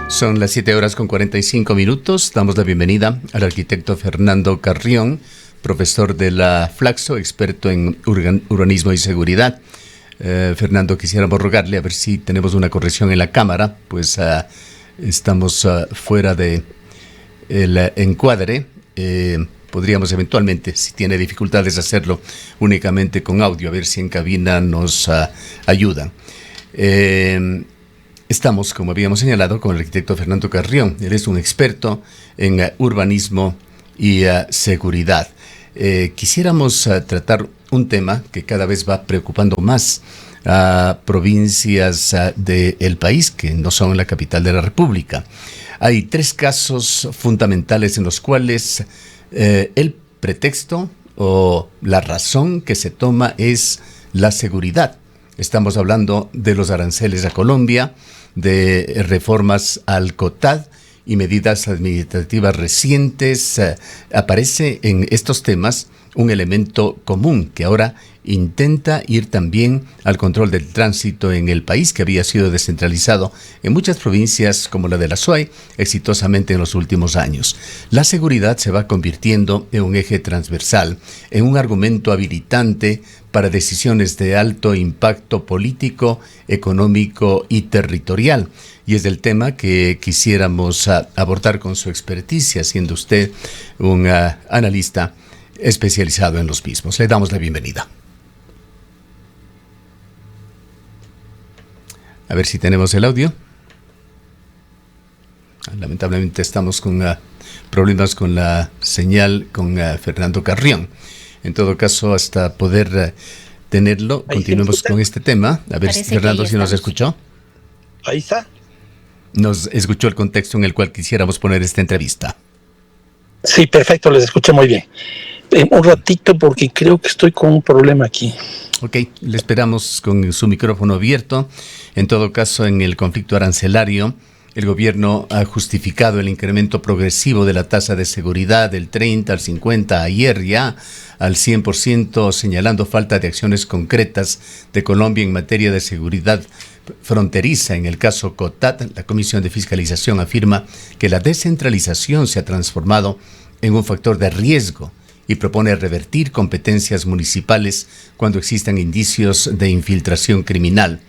Son las 7:45. Damos la bienvenida al arquitecto Fernando Carrión, profesor de la Flaxo, experto en urbanismo y seguridad. Fernando, quisiéramos rogarle a ver si tenemos una corrección en la cámara, pues estamos fuera de el encuadre. Podríamos eventualmente, si tiene dificultades, hacerlo únicamente con audio, a ver si en cabina nos ayudan. Estamos, como habíamos señalado, con el arquitecto Fernando Carrión. Él es un experto en urbanismo y seguridad. Quisiéramos tratar un tema que cada vez va preocupando más a provincias del país que no son la capital de la República. Hay 3 casos fundamentales en los cuales el pretexto o la razón que se toma es la seguridad. Estamos hablando de los aranceles a Colombia, de reformas al COTAD y medidas administrativas recientes. Aparece en estos temas un elemento común que ahora intenta ir también al control del tránsito en el país, que había sido descentralizado en muchas provincias como la de la SUAY exitosamente en los últimos años. La seguridad se va convirtiendo en un eje transversal, en un argumento habilitante para decisiones de alto impacto político, económico y territorial. Y es el tema que quisiéramos abordar con su experticia, siendo usted un analista especializado en los mismos. Le damos la bienvenida. A ver si tenemos el audio. Lamentablemente estamos con problemas con la señal con Fernando Carrión. En todo caso, hasta poder tenerlo, continuemos con este tema. A ver, Fernando, si nos escuchó. Ahí está. Nos escuchó el contexto en el cual quisiéramos poner esta entrevista. Sí, perfecto, les escuché muy bien. Un ratito porque creo que estoy con un problema aquí. Ok, le esperamos con su micrófono abierto. En todo caso, en el conflicto arancelario, el gobierno ha justificado el incremento progresivo de la tasa de seguridad del 30 al 50, ayer ya al 100%, señalando falta de acciones concretas de Colombia en materia de seguridad fronteriza. En el caso COTAD, la Comisión de Fiscalización afirma que la descentralización se ha transformado en un factor de riesgo y propone revertir competencias municipales cuando existan indicios de infiltración criminal.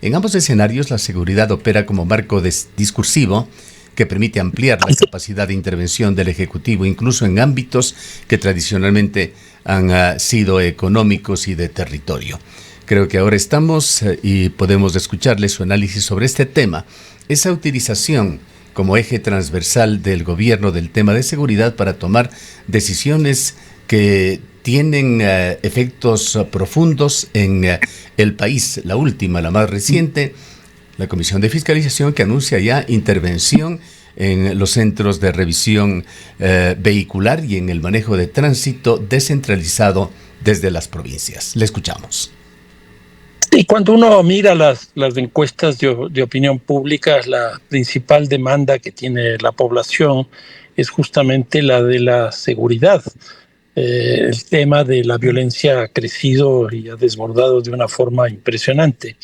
En ambos escenarios, la seguridad opera como marco discursivo que permite ampliar la capacidad de intervención del Ejecutivo, incluso en ámbitos que tradicionalmente han sido económicos y de territorio. Creo que ahora estamos y podemos escucharle su análisis sobre este tema. Esa utilización como eje transversal del gobierno del tema de seguridad para tomar decisiones que tienen efectos profundos en el país. La última, la más reciente, la Comisión de Fiscalización, que anuncia ya intervención en los centros de revisión vehicular y en el manejo de tránsito descentralizado desde las provincias. Le escuchamos. Y cuando uno mira las encuestas de opinión pública, la principal demanda que tiene la población es justamente la de la seguridad. El tema de la violencia ha crecido y ha desbordado de una forma impresionante.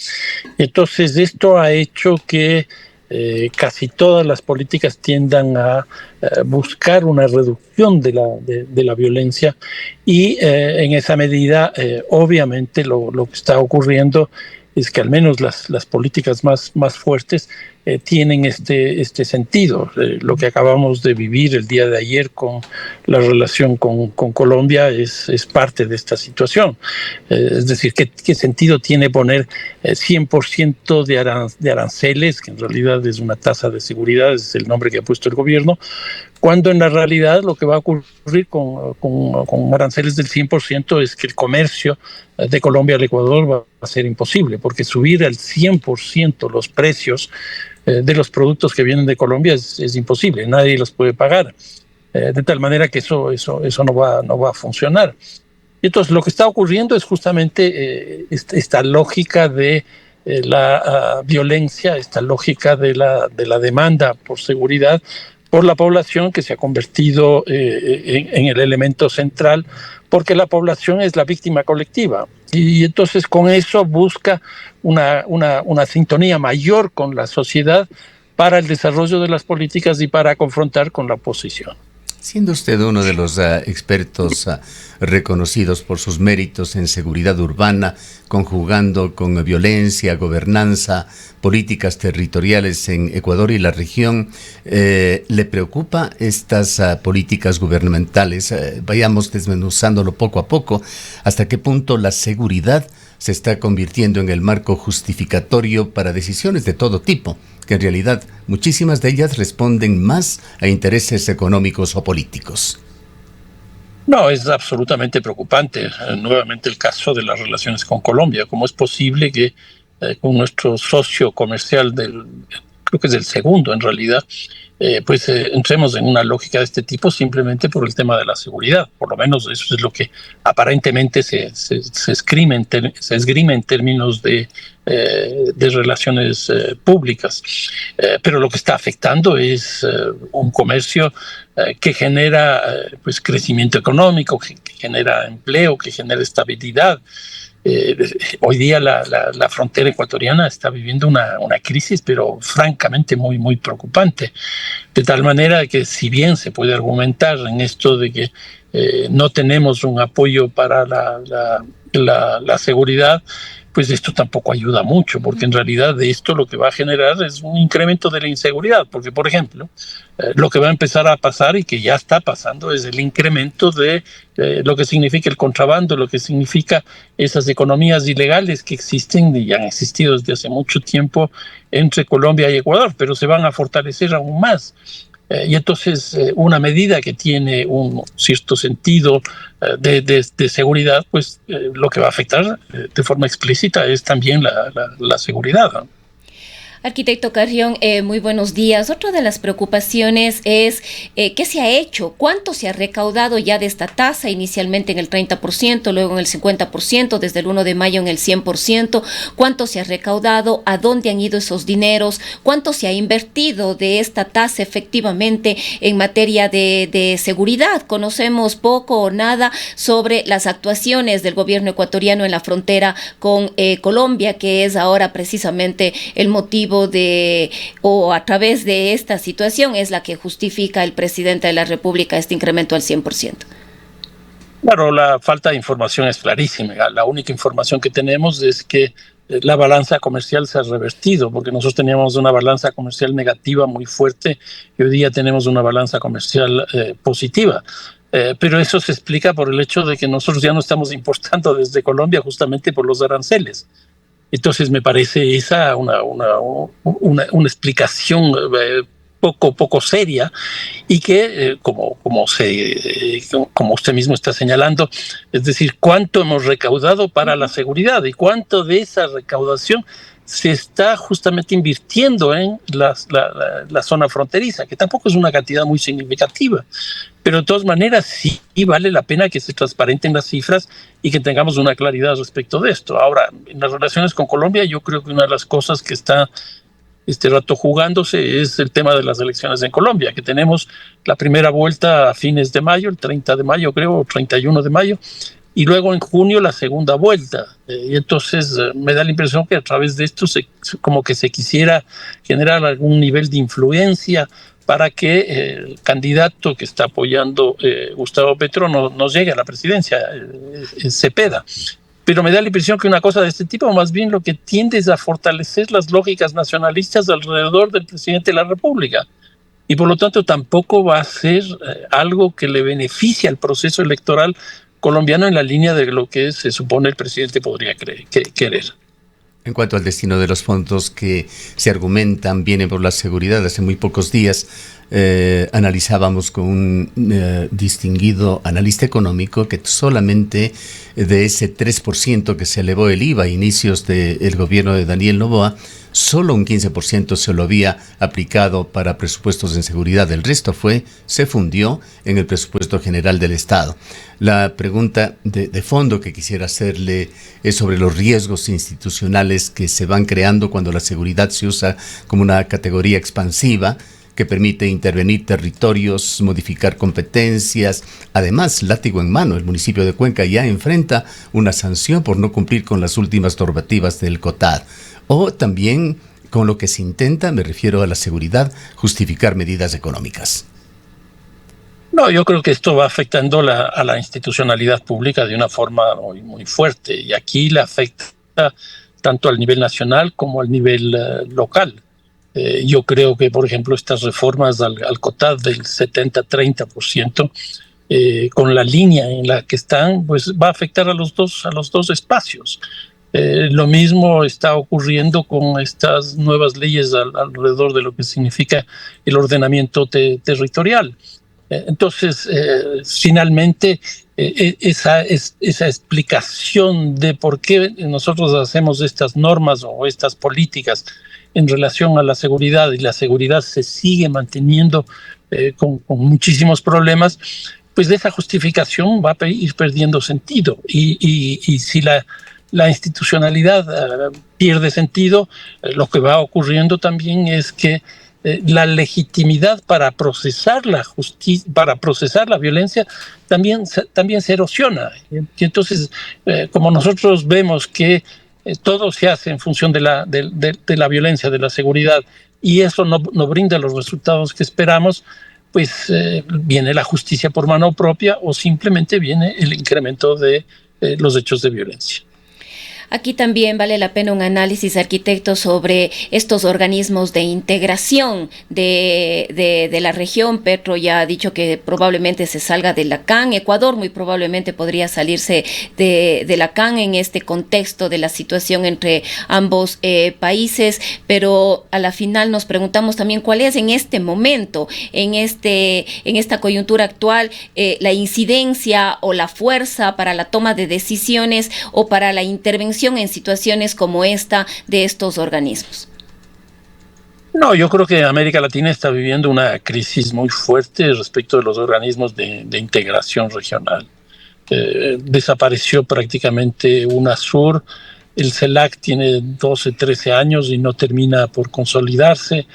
Entonces, esto ha hecho que casi todas las políticas tiendan a buscar una reducción de la violencia y en esa medida, obviamente, lo que está ocurriendo es que al menos las políticas más fuertes tienen este sentido. Lo que acabamos de vivir el día de ayer con la relación con Colombia es parte de esta situación. Es decir, ¿qué sentido tiene poner 100% de aranceles, que en realidad es una tasa de seguridad, es el nombre que ha puesto el gobierno, cuando en la realidad lo que va a ocurrir con aranceles del 100% es que el comercio de Colombia al Ecuador va a ser imposible, porque subir al 100% los precios de los productos que vienen de Colombia es imposible, nadie los puede pagar, de tal manera que eso no va a funcionar. Y entonces lo que está ocurriendo es justamente esta lógica de la violencia, esta lógica de la demanda por seguridad por la población, que se ha convertido en el elemento central, porque la población es la víctima colectiva. Y entonces con eso busca una sintonía mayor con la sociedad para el desarrollo de las políticas y para confrontar con la oposición. Siendo usted uno de los expertos reconocidos por sus méritos en seguridad urbana, conjugando con violencia, gobernanza, políticas territoriales en Ecuador y la región, ¿le preocupa estas políticas gubernamentales? Vayamos desmenuzándolo poco a poco. ¿Hasta qué punto la seguridad se está convirtiendo en el marco justificatorio para decisiones de todo tipo, que en realidad muchísimas de ellas responden más a intereses económicos o políticos? No, es absolutamente preocupante. Nuevamente el caso de las relaciones con Colombia. ¿Cómo es posible que con nuestro socio comercial creo que es el segundo en realidad, entremos en una lógica de este tipo simplemente por el tema de la seguridad? Por lo menos eso es lo que aparentemente se esgrime en términos de relaciones públicas. Pero lo que está afectando es un comercio que genera crecimiento económico, que genera empleo, que genera estabilidad. Hoy día la frontera ecuatoriana está viviendo una crisis, pero francamente muy, muy preocupante. De tal manera que si bien se puede argumentar en esto de que no tenemos un apoyo para la seguridad, pues esto tampoco ayuda mucho, porque en realidad de esto lo que va a generar es un incremento de la inseguridad, porque por ejemplo, lo que va a empezar a pasar y que ya está pasando es el incremento de lo que significa el contrabando, lo que significa esas economías ilegales que existen y han existido desde hace mucho tiempo entre Colombia y Ecuador, pero se van a fortalecer aún más. Y entonces una medida que tiene un cierto sentido de seguridad, pues lo que va a afectar de forma explícita es también la seguridad, ¿no? Arquitecto Carrión, muy buenos días. Otra de las preocupaciones es ¿qué se ha hecho? ¿Cuánto se ha recaudado ya de esta tasa? Inicialmente en el 30%, luego en el 50%, desde el 1 de mayo en el 100%. ¿Cuánto se ha recaudado? ¿A dónde han ido esos dineros? ¿Cuánto se ha invertido de esta tasa efectivamente en materia de seguridad? Conocemos poco o nada sobre las actuaciones del gobierno ecuatoriano en la frontera con Colombia, que es ahora precisamente el motivo o a través de esta situación es la que justifica el presidente de la República este incremento al 100%. Claro, la falta de información es clarísima. La única información que tenemos es que la balanza comercial se ha revertido, porque nosotros teníamos una balanza comercial negativa muy fuerte y hoy día tenemos una balanza comercial positiva. Pero eso se explica por el hecho de que nosotros ya no estamos importando desde Colombia justamente por los aranceles. Entonces me parece esa una explicación poco seria y que, como usted mismo está señalando, es decir, cuánto hemos recaudado para la seguridad y cuánto de esa recaudación se está justamente invirtiendo en la zona fronteriza, que tampoco es una cantidad muy significativa. Pero de todas maneras sí vale la pena que se transparenten las cifras y que tengamos una claridad respecto de esto. Ahora, en las relaciones con Colombia, yo creo que una de las cosas que está este rato jugándose es el tema de las elecciones en Colombia, que tenemos la primera vuelta a fines de mayo, el 30 de mayo creo, o 31 de mayo, y luego en junio la segunda vuelta. Y entonces me da la impresión que a través de esto como que se quisiera generar algún nivel de influencia para que el candidato que está apoyando Gustavo Petro no llegue a la presidencia, Cepeda. Pero me da la impresión que una cosa de este tipo más bien lo que tiende es a fortalecer las lógicas nacionalistas alrededor del presidente de la República. Y por lo tanto tampoco va a ser algo que le beneficie al proceso electoral colombiano en la línea de lo que se supone el presidente podría querer. En cuanto al destino de los fondos que se argumentan vienen por la seguridad, hace muy pocos días analizábamos con un distinguido analista económico que solamente de ese 3% que se elevó el IVA a inicios del gobierno de Daniel Noboa, solo un 15% se lo había aplicado para presupuestos en seguridad. El resto se fundió en el presupuesto general del Estado. La pregunta de fondo que quisiera hacerle es sobre los riesgos institucionales que se van creando cuando la seguridad se usa como una categoría expansiva que permite intervenir territorios, modificar competencias. Además, látigo en mano, el municipio de Cuenca ya enfrenta una sanción por no cumplir con las últimas normativas del COTAD. O también con lo que se intenta, me refiero a la seguridad, justificar medidas económicas? No, yo creo que esto va afectando a la institucionalidad pública de una forma muy fuerte, y aquí le afecta tanto al nivel nacional como al nivel local. Yo creo que, por ejemplo, estas reformas al COTAD del 70-30%, con la línea en la que están, pues va a afectar a los dos espacios. Lo mismo está ocurriendo con estas nuevas leyes alrededor de lo que significa el ordenamiento territorial. Entonces, finalmente, esa explicación de por qué nosotros hacemos estas normas o estas políticas en relación a la seguridad, y la seguridad se sigue manteniendo con muchísimos problemas, pues esa justificación va a ir perdiendo sentido. Y si la institucionalidad pierde sentido, lo que va ocurriendo también es que la legitimidad para procesar la justicia, para procesar la violencia, también se erosiona. Y entonces, como nosotros vemos que todo se hace en función de la violencia, de la seguridad, y eso no brinda los resultados que esperamos, pues viene la justicia por mano propia, o simplemente viene el incremento de los hechos de violencia. Aquí también vale la pena un análisis, arquitecto, sobre estos organismos de integración de la región. Petro ya ha dicho que probablemente se salga de la CAN. Ecuador muy probablemente podría salirse de la CAN en este contexto de la situación entre ambos países, pero a la final nos preguntamos también cuál es en este momento, en esta coyuntura actual, la incidencia o la fuerza para la toma de decisiones o para la intervención en situaciones como esta de estos organismos. No, yo creo que América Latina está viviendo una crisis muy fuerte respecto de los organismos de integración regional. Desapareció prácticamente UNASUR, el CELAC tiene 12, 13 años y no termina por consolidarse.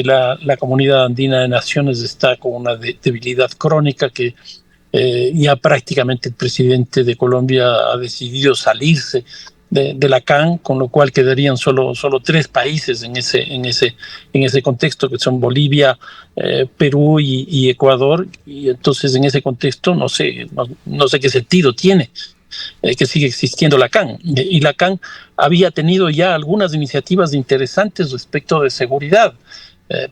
La Comunidad Andina de Naciones está con una debilidad crónica que ya prácticamente el presidente de Colombia ha decidido salirse de la CAN, con lo cual quedarían solo 3 países en ese contexto, que son Bolivia, Perú y Ecuador. Y entonces, en ese contexto no sé qué sentido tiene que sigue existiendo la CAN. Y la CAN había tenido ya algunas iniciativas interesantes respecto de seguridad,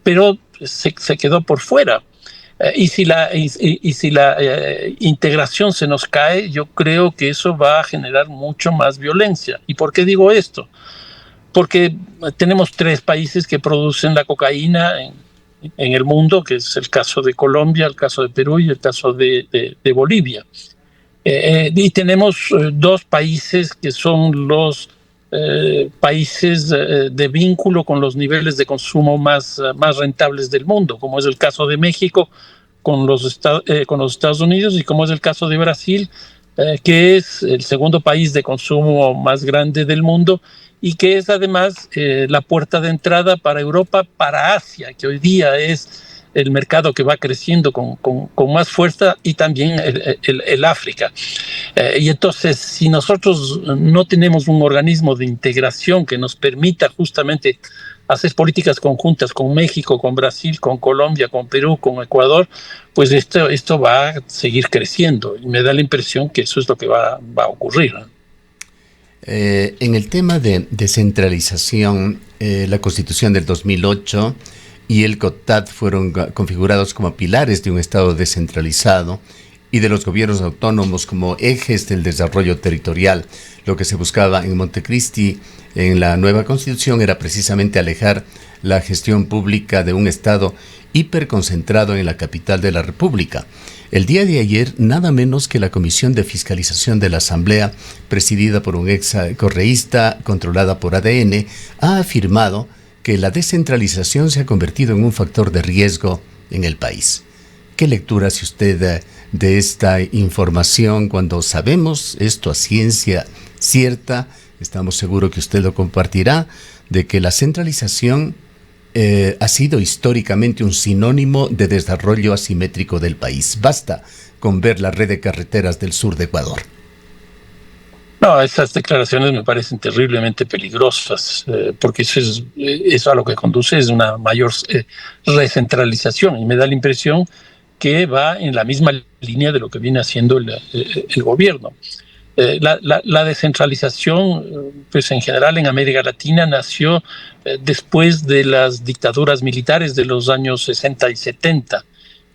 pero se quedó por fuera. Y si la integración se nos cae, yo creo que eso va a generar mucho más violencia. ¿Y por qué digo esto? Porque tenemos 3 países que producen la cocaína en el mundo, que es el caso de Colombia, el caso de Perú y el caso de Bolivia. Y tenemos 2 países que son los países de vínculo con los niveles de consumo más rentables del mundo, como es el caso de México con los Estados Unidos, y como es el caso de Brasil, que es el segundo país de consumo más grande del mundo, y que es además la puerta de entrada para Europa, para Asia, que hoy día es el mercado que va creciendo con más fuerza, y también el África. Y entonces, si nosotros no tenemos un organismo de integración que nos permita justamente hacer políticas conjuntas con México, con Brasil, con Colombia, con Perú, con Ecuador, pues esto va a seguir creciendo, y me da la impresión que eso es lo que va a ocurrir. En el tema de descentralización, la Constitución del 2008 y el COTAD fueron configurados como pilares de un Estado descentralizado y de los gobiernos autónomos como ejes del desarrollo territorial. Lo que se buscaba en Montecristi, en la nueva Constitución, era precisamente alejar la gestión pública de un Estado hiperconcentrado en la capital de la República. El día de ayer, nada menos que la Comisión de Fiscalización de la Asamblea, presidida por un ex correísta, controlada por ADN, ha afirmado que la descentralización se ha convertido en un factor de riesgo en el país. ¿Qué lectura hace usted de esta información cuando sabemos esto a ciencia cierta? Estamos seguros que usted lo compartirá, de que la centralización ha sido históricamente un sinónimo de desarrollo asimétrico del país. Basta con ver la red de carreteras del sur de Ecuador. No, esas declaraciones me parecen terriblemente peligrosas, porque eso a lo que conduce es una mayor recentralización, y me da la impresión que va en la misma línea de lo que viene haciendo el gobierno. La descentralización, pues en general en América Latina nació después de las dictaduras militares de los años 60 y 70.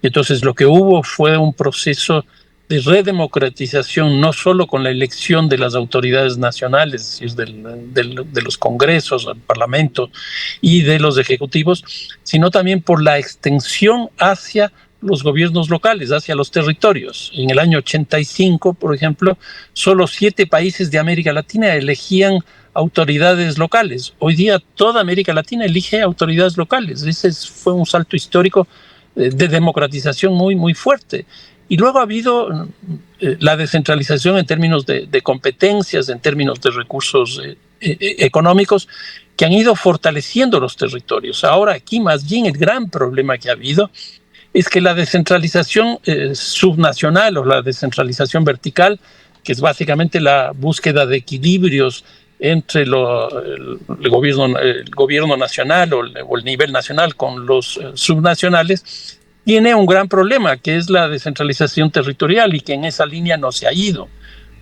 Y entonces lo que hubo fue un proceso de redemocratización, no solo con la elección de las autoridades nacionales, es decir, de los congresos, del parlamento y de los ejecutivos, sino también por la extensión hacia los gobiernos locales, hacia los territorios. En el año 85, por ejemplo, solo 7 países de América Latina elegían autoridades locales. Hoy día toda América Latina elige autoridades locales. Ese fue un salto histórico de democratización muy, muy fuerte. Y luego ha habido la descentralización en términos de competencias, en términos de recursos económicos, que han ido fortaleciendo los territorios. Ahora aquí más bien el gran problema que ha habido es que la descentralización subnacional o la descentralización vertical, que es básicamente la búsqueda de equilibrios entre el gobierno nacional o el nivel nacional con los subnacionales, tiene un gran problema, que es la descentralización territorial, y que en esa línea no se ha ido.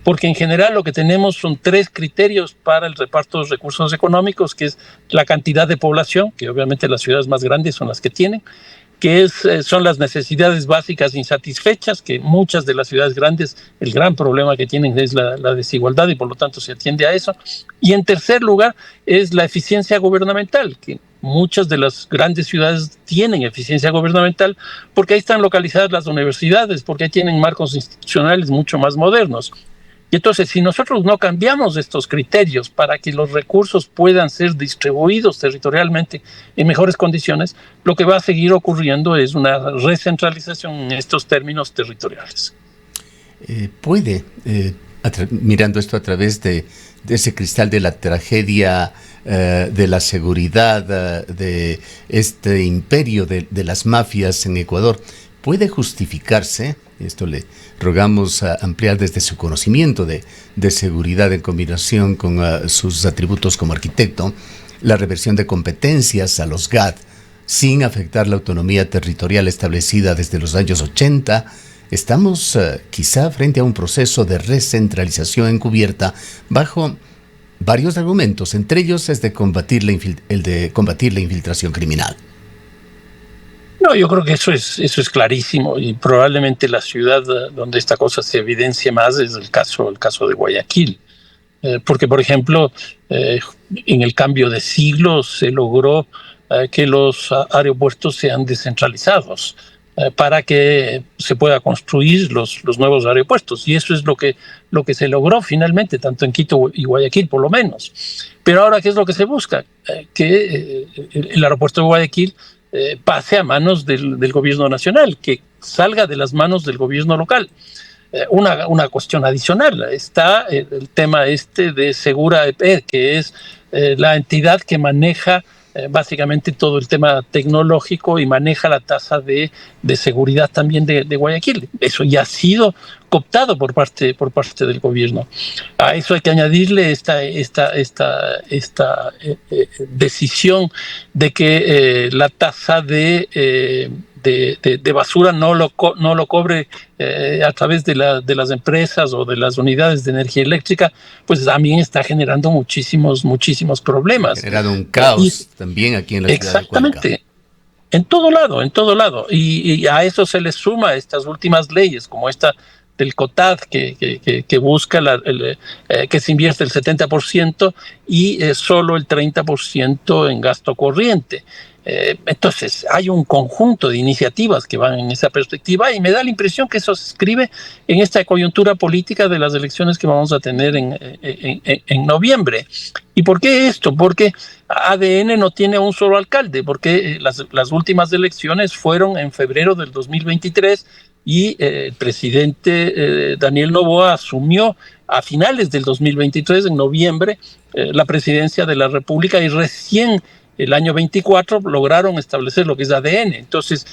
Porque en general lo que tenemos son 3 criterios para el reparto de los recursos económicos, que es la cantidad de población, que obviamente las ciudades más grandes son las que tienen, que son las necesidades básicas insatisfechas, que muchas de las ciudades grandes, el gran problema que tienen es la desigualdad, y por lo tanto se atiende a eso. Y en tercer lugar es la eficiencia gubernamental, que muchas de las grandes ciudades tienen eficiencia gubernamental porque ahí están localizadas las universidades, porque ahí tienen marcos institucionales mucho más modernos. Y entonces, si nosotros no cambiamos estos criterios para que los recursos puedan ser distribuidos territorialmente en mejores condiciones, lo que va a seguir ocurriendo es una recentralización en estos términos territoriales. Mirando esto a través de ese cristal de la tragedia, de la seguridad, de este imperio de las mafias en Ecuador, ¿puede justificarse? Esto le rogamos ampliar desde su conocimiento de seguridad en combinación con sus atributos como arquitecto, la reversión de competencias a los GAD sin afectar la autonomía territorial establecida desde los años 80. Estamos quizá frente a un proceso de recentralización encubierta bajo varios argumentos, entre ellos es el de combatir la infiltración criminal. No, yo creo que eso es clarísimo, y probablemente la ciudad donde esta cosa se evidencia más es el caso de Guayaquil. Porque, por ejemplo, en el cambio de siglo se logró que los aeropuertos sean descentralizados para que se pueda construir los nuevos aeropuertos. Y eso es lo que se logró finalmente, tanto en Quito y Guayaquil, por lo menos. Pero ahora, ¿qué es lo que se busca? Que el aeropuerto de Guayaquil pase a manos del gobierno nacional, que salga de las manos del gobierno local. Una cuestión adicional está el tema de Segura EP, que es la entidad que maneja básicamente todo el tema tecnológico y maneja la tasa de seguridad también de Guayaquil. Eso ya ha sido cooptado por parte del gobierno. A eso hay que añadirle esta decisión de que la tasa de basura no lo cobre a través de las empresas o de las unidades de energía eléctrica, pues también está generando muchísimos problemas. Ha generado un caos también aquí en la ciudad de Cuenca. Exactamente. En todo lado. Y a eso se le suma estas últimas leyes, como esta del COTAD, que busca que se invierte el 70% y solo el 30% en gasto corriente. Entonces, hay un conjunto de iniciativas que van en esa perspectiva, y me da la impresión que eso se escribe en esta coyuntura política de las elecciones que vamos a tener en noviembre. ¿Y por qué esto? Porque ADN no tiene un solo alcalde, porque las últimas elecciones fueron en febrero del 2023 y el presidente Daniel Noboa asumió a finales del 2023, en noviembre, la presidencia de la República, y recién el año 24 lograron establecer lo que es ADN. Entonces,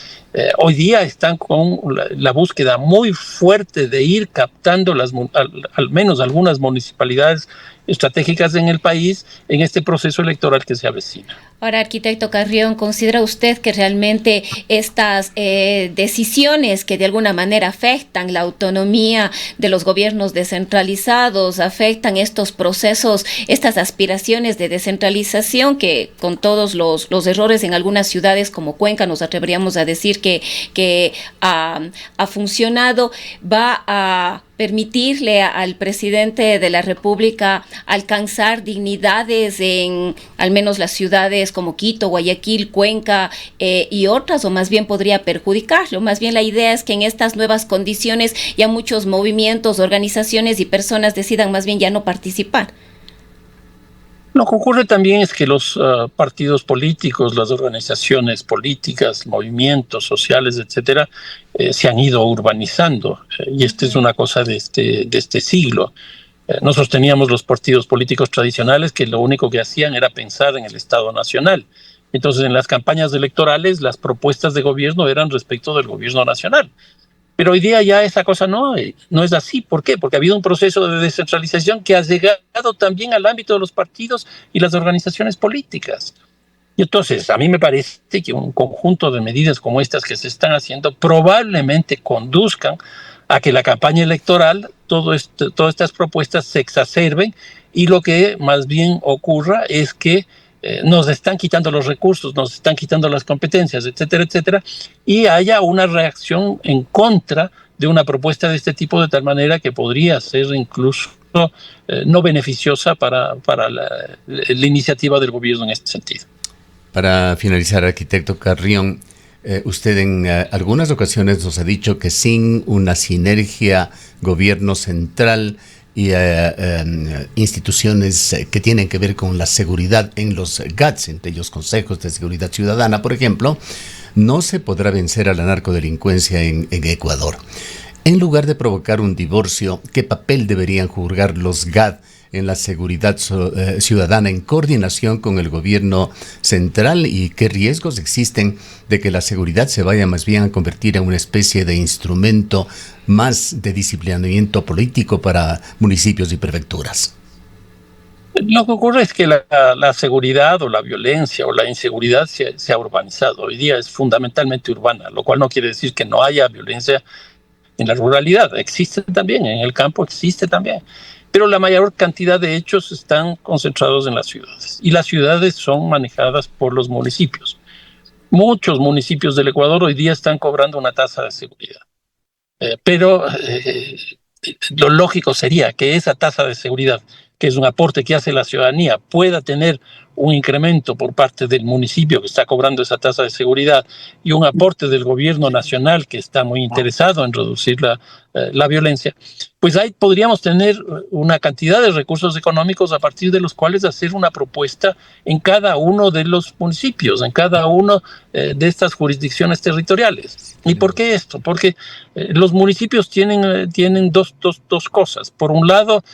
hoy día están con la búsqueda muy fuerte de ir captando al menos algunas municipalidades estratégicas en el país en este proceso electoral que se avecina. Ahora, arquitecto Carrión, ¿considera usted que realmente estas decisiones que de alguna manera afectan la autonomía de los gobiernos descentralizados, afectan estos procesos, estas aspiraciones de descentralización que con todos los errores en algunas ciudades como Cuenca nos atreveríamos a decir que ha funcionado, va a permitirle al presidente de la República alcanzar dignidades en al menos las ciudades como Quito, Guayaquil, Cuenca y otras, o más bien podría perjudicarlo? Más bien la idea es que en estas nuevas condiciones ya muchos movimientos, organizaciones y personas decidan más bien ya no participar. Lo que ocurre también es que los partidos políticos, las organizaciones políticas, movimientos sociales, etcétera, se han ido urbanizando. Y esta es una cosa de este siglo. Nosotros teníamos los partidos políticos tradicionales que lo único que hacían era pensar en el Estado Nacional. Entonces, en las campañas electorales, las propuestas de gobierno eran respecto del gobierno nacional. Pero hoy día ya esa cosa no es así. ¿Por qué? Porque ha habido un proceso de descentralización que ha llegado también al ámbito de los partidos y las organizaciones políticas. Y entonces, a mí me parece que un conjunto de medidas como estas que se están haciendo probablemente conduzcan a que la campaña electoral, todas estas propuestas se exacerben y lo que más bien ocurra es que nos están quitando los recursos, nos están quitando las competencias, etcétera, etcétera, y haya una reacción en contra de una propuesta de este tipo, de tal manera que podría ser incluso no beneficiosa para la iniciativa del gobierno en este sentido. Para finalizar, arquitecto Carrión, usted en algunas ocasiones nos ha dicho que sin una sinergia gobierno central y instituciones que tienen que ver con la seguridad en los GATS, entre ellos consejos de seguridad ciudadana, por ejemplo, no se podrá vencer a la narcodelincuencia en Ecuador. En lugar de provocar un divorcio, ¿qué papel deberían jugar los GAD en la seguridad ciudadana en coordinación con el gobierno central, y qué riesgos existen de que la seguridad se vaya más bien a convertir en una especie de instrumento más de disciplinamiento político para municipios y prefecturas? Lo que ocurre es que la seguridad o la violencia o la inseguridad se ha urbanizado. Hoy día es fundamentalmente urbana, lo cual no quiere decir que no haya violencia en la ruralidad. Existe también, en el campo existe también. Pero la mayor cantidad de hechos están concentrados en las ciudades. Y las ciudades son manejadas por los municipios. Muchos municipios del Ecuador hoy día están cobrando una tasa de seguridad. Pero lo lógico sería que esa tasa de seguridad, que es un aporte que hace la ciudadanía, pueda tener un incremento por parte del municipio que está cobrando esa tasa de seguridad y un aporte del gobierno nacional que está muy interesado en reducir la violencia, pues ahí podríamos tener una cantidad de recursos económicos a partir de los cuales hacer una propuesta en cada uno de los municipios, en cada uno de estas jurisdicciones territoriales. ¿Y por qué esto? Porque los municipios tienen dos cosas. Por un lado,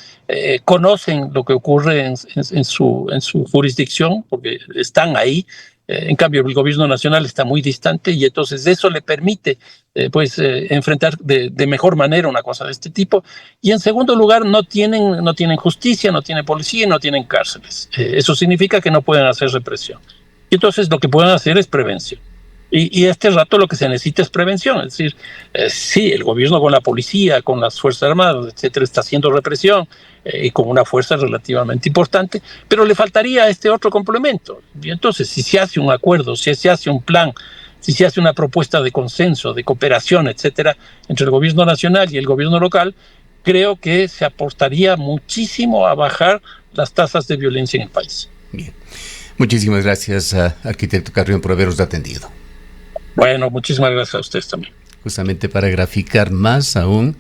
conocen lo que ocurre en su jurisdicción, porque están ahí. En cambio, el gobierno nacional está muy distante y entonces eso le permite enfrentar de mejor manera una cosa de este tipo. Y en segundo lugar, no tienen justicia, no tienen policía y no tienen cárceles. Eso significa que no pueden hacer represión. Y entonces lo que pueden hacer es prevención. Y este rato lo que se necesita es prevención. Es decir, sí, el gobierno con la policía, con las Fuerzas Armadas, etcétera, está haciendo represión y con una fuerza relativamente importante, pero le faltaría este otro complemento. Y entonces, si se hace un acuerdo, si se hace un plan, si se hace una propuesta de consenso, de cooperación, etcétera, entre el gobierno nacional y el gobierno local, creo que se aportaría muchísimo a bajar las tasas de violencia en el país. Bien. Muchísimas gracias, arquitecto Carrión, por habernos atendido. Bueno, muchísimas gracias a ustedes también. Justamente para graficar más aún